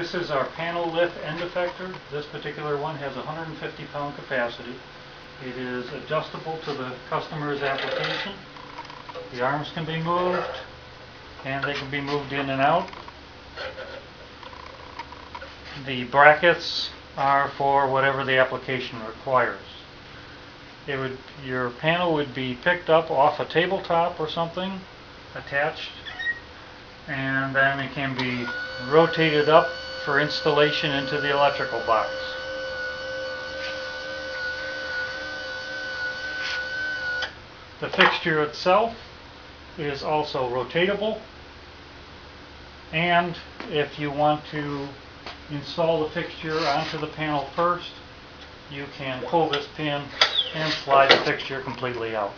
This is our panel lift end effector. This particular one has 150 pound capacity. It is adjustable to the customer's application. The arms can be moved and they can be moved in and out. The brackets are for whatever the application requires. Your panel would be picked up off a tabletop or something, attached, and then it can be rotated up for installation into the electrical box. The fixture itself is also rotatable, and if you want to install the fixture onto the panel first, you can pull this pin and slide the fixture completely out.